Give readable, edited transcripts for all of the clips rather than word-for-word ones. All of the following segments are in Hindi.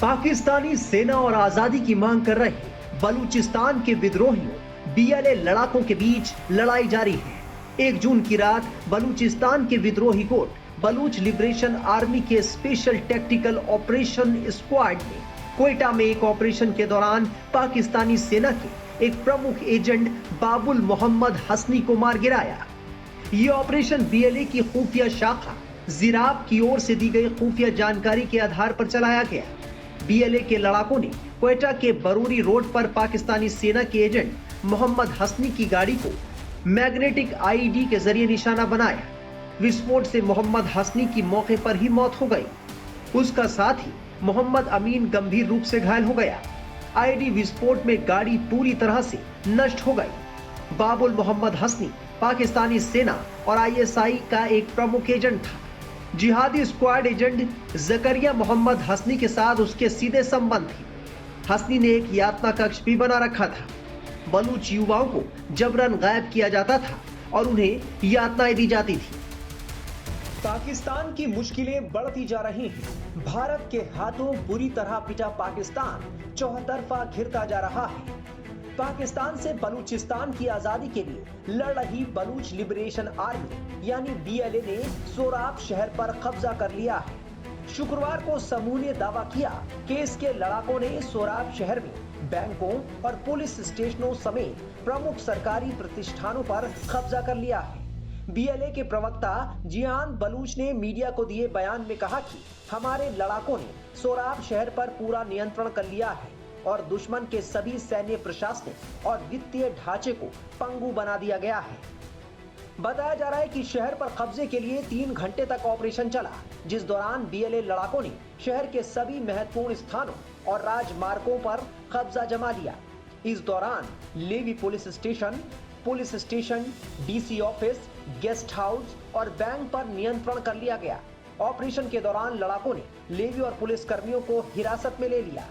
पाकिस्तानी सेना और आजादी की मांग कर रहे बलूचिस्तान के विद्रोहियों बीएलए लड़ाकों के बीच लड़ाई जारी है। 1 जून की रात बलूचिस्तान के विद्रोही गुट बलूच लिबरेशन आर्मी के स्पेशल टैक्टिकल ऑपरेशन स्क्वाड ने क्वेटा में एक ऑपरेशन के दौरान पाकिस्तानी सेना के एक प्रमुख एजेंट बाबुल मोहम्मद हसनी को मार गिराया। ये ऑपरेशन बीएलए की खुफिया शाखा जिराब की ओर से दी गई खुफिया जानकारी के आधार पर चलाया गया। बीएलए के लड़ाकों ने क्वेटा के बरूरी रोड पर पाकिस्तानी सेना के एजेंट मोहम्मद हसनी की गाड़ी को मैग्नेटिक आईईडी के जरिए निशाना बनाया। विस्फोट से मोहम्मद हसनी की मौके पर ही मौत हो गई। उसका साथ ही मोहम्मद अमीन गंभीर रूप से घायल हो गया। आईईडी विस्फोट में गाड़ी पूरी तरह से नष्ट हो गई। बाबुल मोहम्मद हसनी पाकिस्तानी सेना और आईएसआई का एक प्रमुख एजेंट था। जिहादी स्क्वाड एजेंट जकरिया मोहम्मद हसनी के साथ उसके सीधे संबंध थे। हसनी ने एक यातना कक्ष भी बना रखा था। बलूच युवाओं को जबरन गायब किया जाता था और उन्हें यातनाएं दी जाती थी। पाकिस्तान की मुश्किलें बढ़ती जा रही हैं। भारत के हाथों बुरी तरह पिटा पाकिस्तान चौतरफा घिरता जा रहा है। पाकिस्तान से बलूचिस्तान की आजादी के लिए लड़ रही बलूच लिबरेशन आर्मी यानी बीएलए ने सोराब शहर पर कब्जा कर लिया है। शुक्रवार को समूह ने दावा किया कि इसके लड़ाकों ने सोराब शहर में बैंकों और पुलिस स्टेशनों समेत प्रमुख सरकारी प्रतिष्ठानों पर कब्जा कर लिया है। बीएलए के प्रवक्ता जियान बलूच ने मीडिया को दिए बयान में कहा कि हमारे लड़ाकों ने सोराब शहर पर पूरा नियंत्रण कर लिया है और दुश्मन के सभी सैन्य प्रशासनिक और वित्तीय ढांचे को पंगु बना दिया गया है। बताया जा रहा है कि शहर पर कब्जे के लिए 3 घंटे तक ऑपरेशन चला, जिस दौरान बीएलए लड़ाकों ने शहर के सभी महत्वपूर्ण स्थानों और राजमार्गों पर कब्जा जमा लिया। इस दौरान levy police station, DC office, guest house और बैंक पर नियंत्रण कर लिया गया। ऑपरेशन के दौरान लड़ाकों ने लेवी और पुलिस कर्मियों को हिरासत में ले लिया।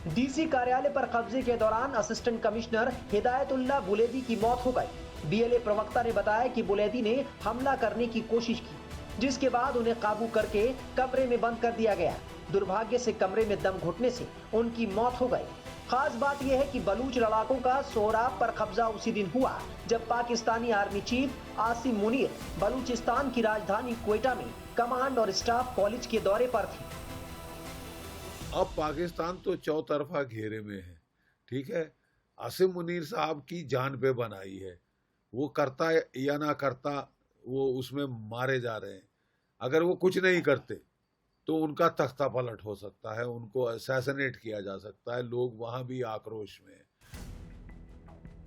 डीसी कार्यालय पर कब्जे के दौरान असिस्टेंट कमिश्नर हिदायतुल्लाह बुलेदी की मौत हो गई। बीएलए प्रवक्ता ने बताया कि बुलेदी ने हमला करने की कोशिश की, जिसके बाद उन्हें काबू करके कमरे में बंद कर दिया गया। दुर्भाग्य से कमरे में दम घुटने से उनकी मौत हो गई। खास बात यह है कि बलूच लड़ाकों का सोराब पर कब्जा उसी दिन हुआ जब पाकिस्तानी आर्मी चीफ आसिम मुनीर बलूचिस्तान की राजधानी क्वेटा में कमांड और स्टाफ कॉलेज के दौरे पर थे। अब पाकिस्तान तो चौतरफा घेरे में है, ठीक है। आसिम मुनीर साहब की जान पे बनाई है, वो करता या ना करता, वो उसमें मारे जा रहे हैं। अगर वो कुछ नहीं करते तो उनका तख्ता पलट हो सकता है, उनको असैसिनेट किया जा सकता है। लोग वहां भी आक्रोश में हैं।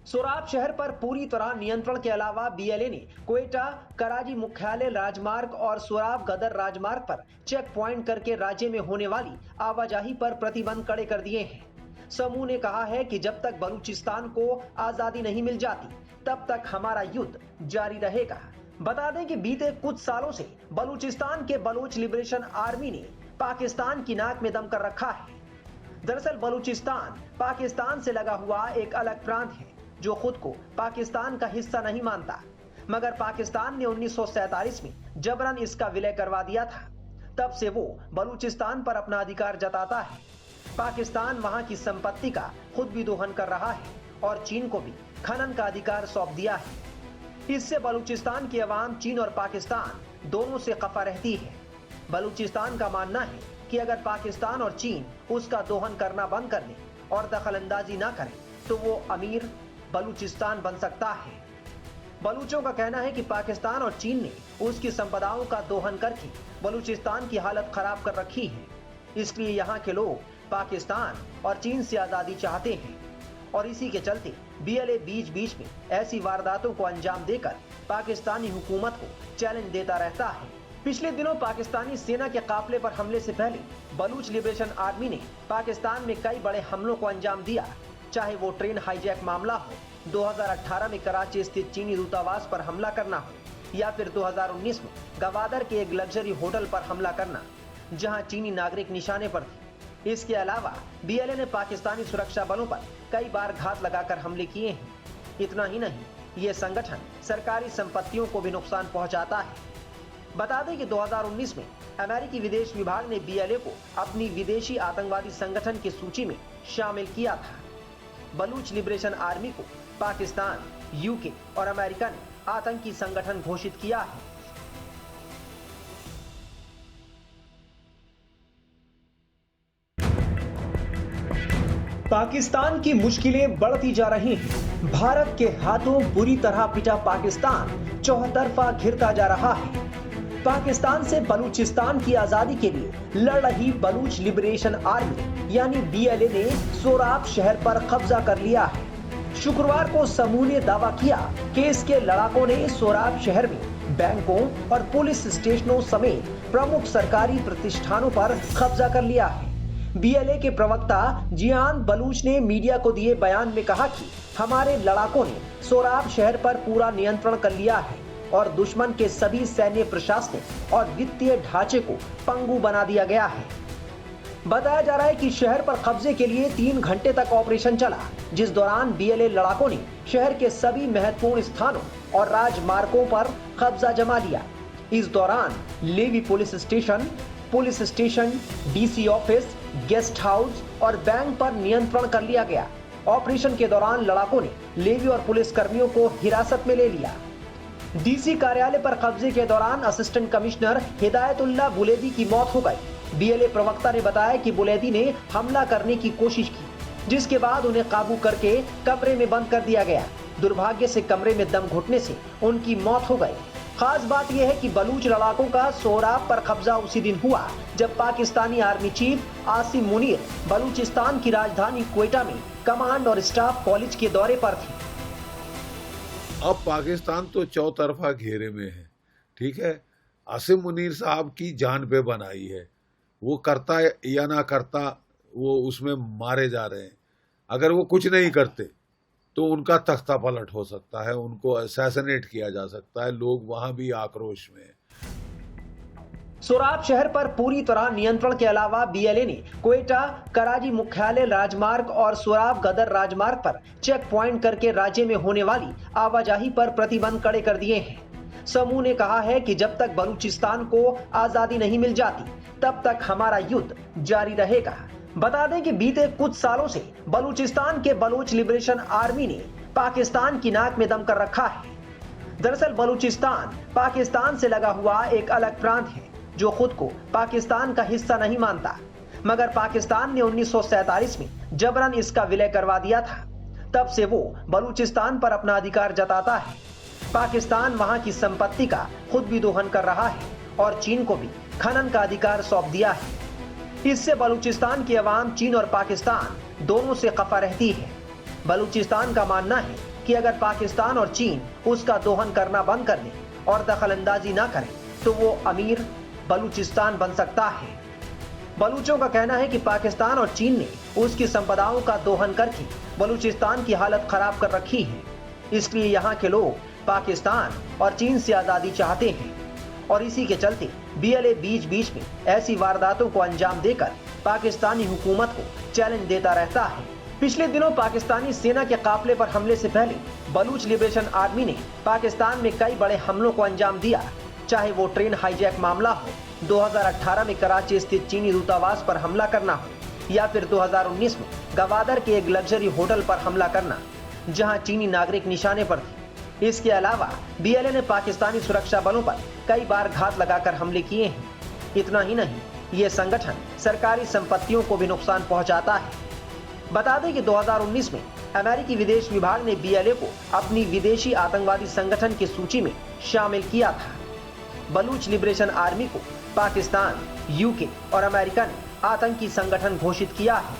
सोराब शहर पर पूरी तरह नियंत्रण के अलावा बीएलए ने क्वेटा कराची मुख्यालय राजमार्ग और सोराब गदर राजमार्ग पर चेक पॉइंट करके राज्य में होने वाली आवाजाही पर प्रतिबंध कड़े कर दिए हैं। समूह ने कहा है कि जब तक बलूचिस्तान को आजादी नहीं मिल जाती तब तक हमारा युद्ध जारी रहेगा। बता दें कि बीते कुछ सालों से बलूचिस्तान के बलूच लिबरेशन आर्मी ने पाकिस्तान की नाक में दम कर रखा है। दरअसल बलूचिस्तान पाकिस्तान से लगा हुआ एक अलग प्रांत है जो खुद को पाकिस्तान का हिस्सा नहीं मानता, मगर पाकिस्तान ने 1947 में जबरन इसका विलय करवा दिया था। तब से वो बलूचिस्तान पर अपना अधिकार जताता है। पाकिस्तान वहां की संपत्ति का खुद भी दोहन कर रहा है और चीन को भी खनन का अधिकार सौंप दिया है। इससे बलूचिस्तान की आवाम चीन और पाकिस्तान दोनों से खफा रहती है। बलूचिस्तान का मानना है कि अगर पाकिस्तान और चीन उसका दोहन करना बंद कर दे और दखल अंदाजी ना करें तो वो अमीर बलूचिस्तान बन सकता है। बलूचों का कहना है कि पाकिस्तान और चीन ने उसकी संपदाओं का दोहन करके बलूचिस्तान की हालत खराब कर रखी है। इसलिए यहाँ के लोग पाकिस्तान और चीन से आजादी चाहते हैं और इसी के चलते बीएलए बीच बीच में ऐसी वारदातों को अंजाम देकर पाकिस्तानी हुकूमत को चैलेंज देता रहता है। पिछले दिनों पाकिस्तानी सेना के काफिले पर हमले से पहले बलूच लिबरेशन आर्मी ने पाकिस्तान में कई बड़े हमलों को अंजाम दिया, चाहे वो ट्रेन हाईजैक मामला हो, 2018 में कराची स्थित चीनी दूतावास पर हमला करना हो, या फिर 2019 में गवादर के एक लग्जरी होटल पर हमला करना जहां चीनी नागरिक निशाने पर थे। इसके अलावा बीएलए ने पाकिस्तानी सुरक्षा बलों पर कई बार घात लगाकर हमले किए हैं। इतना ही नहीं, ये संगठन सरकारी संपत्तियों को भी नुकसान पहुंचाता है। बता दें कि 2019 में अमेरिकी विदेश विभाग ने बीएलए को अपनी विदेशी आतंकवादी संगठन की सूची में शामिल किया था। बलूच लिबरेशन आर्मी को पाकिस्तान, यूके और अमेरिका ने आतंकी संगठन घोषित किया है। पाकिस्तान की मुश्किलें बढ़ती जा रही हैं। भारत के हाथों बुरी तरह पिटा पाकिस्तान चौतरफा घिरता जा रहा है। पाकिस्तान से बलूचिस्तान की आजादी के लिए लड़ रही बलूच लिबरेशन आर्मी यानी बीएलए ने सोराब शहर पर कब्जा कर लिया है। शुक्रवार को समूह ने दावा किया कि इसके लड़ाकों ने सोराब शहर में बैंकों और पुलिस स्टेशनों समेत प्रमुख सरकारी प्रतिष्ठानों पर कब्जा कर लिया है। बीएलए के प्रवक्ता जियान बलूच ने मीडिया को दिए बयान में कहा कि हमारे लड़ाकों ने सोराब शहर पर पूरा नियंत्रण कर लिया है और दुश्मन के सभी सैन्य प्रशासनिक और वित्तीय ढांचे को पंगु बना दिया गया है। बताया जा रहा है कि शहर पर कब्जे के लिए 3 घंटे तक ऑपरेशन चला, जिस दौरान बीएलए लड़ाकों ने शहर के सभी महत्वपूर्ण स्थानों और राजमार्गों पर कब्जा जमा लिया। इस दौरान levy police station, DC office, guest house और बैंक पर नियंत्रण कर लिया गया। ऑपरेशन के दौरान लड़ाकों ने लेवी और पुलिस कर्मियों को हिरासत में ले लिया। डीसी कार्यालय पर कब्जे के दौरान असिस्टेंट कमिश्नर हिदायतुल्लाह बुलेदी की मौत हो गई। बीएलए प्रवक्ता ने बताया कि बुलेदी ने हमला करने की कोशिश की, जिसके बाद उन्हें काबू करके कमरे में बंद कर दिया गया। दुर्भाग्य से कमरे में दम घुटने से उनकी मौत हो गई। खास बात यह है कि बलूच लड़ाकों का सोराब पर कब्जा उसी दिन हुआ जब पाकिस्तानी आर्मी चीफ आसिम मुनीर बलूचिस्तान की राजधानी क्वेटा में कमांड और स्टाफ कॉलेज के दौरे पर थे। अब पाकिस्तान तो चौतरफा घेरे में है, ठीक है। आसिम मुनीर साहब की जान पे बनाई है, वो करता है या ना करता, वो उसमें मारे जा रहे हैं। अगर वो कुछ नहीं करते तो उनका तख्ता पलट हो सकता है, उनको असैसिनेट किया जा सकता है। लोग वहां भी आक्रोश में हैं। सोराब शहर पर पूरी तरह नियंत्रण के अलावा बीएलए ने क्वेटा कराची मुख्यालय राजमार्ग और सोराब गदर राजमार्ग पर चेक पॉइंट करके राज्य में होने वाली आवाजाही पर प्रतिबंध कड़े कर दिए हैं। समूह ने कहा है कि जब तक बलूचिस्तान को आजादी नहीं मिल जाती तब तक हमारा युद्ध जारी रहेगा। बता दें कि बीते कुछ सालों से बलूचिस्तान के बलूच लिबरेशन आर्मी ने पाकिस्तान की नाक में दम कर रखा है। दरअसल बलूचिस्तान पाकिस्तान से लगा हुआ एक अलग प्रांत है जो खुद को पाकिस्तान का हिस्सा नहीं मानता, मगर पाकिस्तान ने 1947 में जबरन इसका विलय करवा दिया था। तब से वो बलूचिस्तान पर अपना अधिकार जताता है। पाकिस्तान वहां की संपत्ति का खुद भी दोहन कर रहा है और चीन को भी खनन का अधिकार सौंप दिया है। इससे बलूचिस्तान की आवाम चीन और पाकिस्तान दोनों से खफा रहती है। बलूचिस्तान का मानना है कि अगर पाकिस्तान और चीन उसका दोहन करना बंद कर दे और दखलंदाजी ना करें तो वो अमीर बलूचिस्तान बन सकता है। बलूचों का कहना है कि पाकिस्तान और चीन ने उसकी संपदाओं का दोहन करके बलूचिस्तान की हालत खराब कर रखी है। इसलिए यहाँ के लोग पाकिस्तान और चीन से आजादी चाहते हैं और इसी के चलते बीएलए बीच बीच में ऐसी वारदातों को अंजाम देकर पाकिस्तानी हुकूमत को चैलेंज देता रहता है। पिछले दिनों पाकिस्तानी सेना के काफिले पर हमले से पहले बलूच लिबरेशन आर्मी ने पाकिस्तान में कई बड़े हमलों को अंजाम दिया, चाहे वो ट्रेन हाईजैक मामला हो, 2018 में कराची स्थित चीनी दूतावास पर हमला करना हो, या फिर 2019 में गवादर के एक लग्जरी होटल पर हमला करना जहां चीनी नागरिक निशाने पर थे। इसके अलावा बीएलए ने पाकिस्तानी सुरक्षा बलों पर कई बार घात लगाकर हमले किए हैं। इतना ही नहीं, ये संगठन सरकारी संपत्तियों को भी नुकसान पहुंचाता है। बता दें कि 2019 में अमेरिकी विदेश विभाग ने बीएलए को अपनी विदेशी आतंकवादी संगठन की सूची में शामिल किया था। बलूच लिबरेशन आर्मी को पाकिस्तान, यूके और अमेरिका ने आतंकी संगठन घोषित किया है।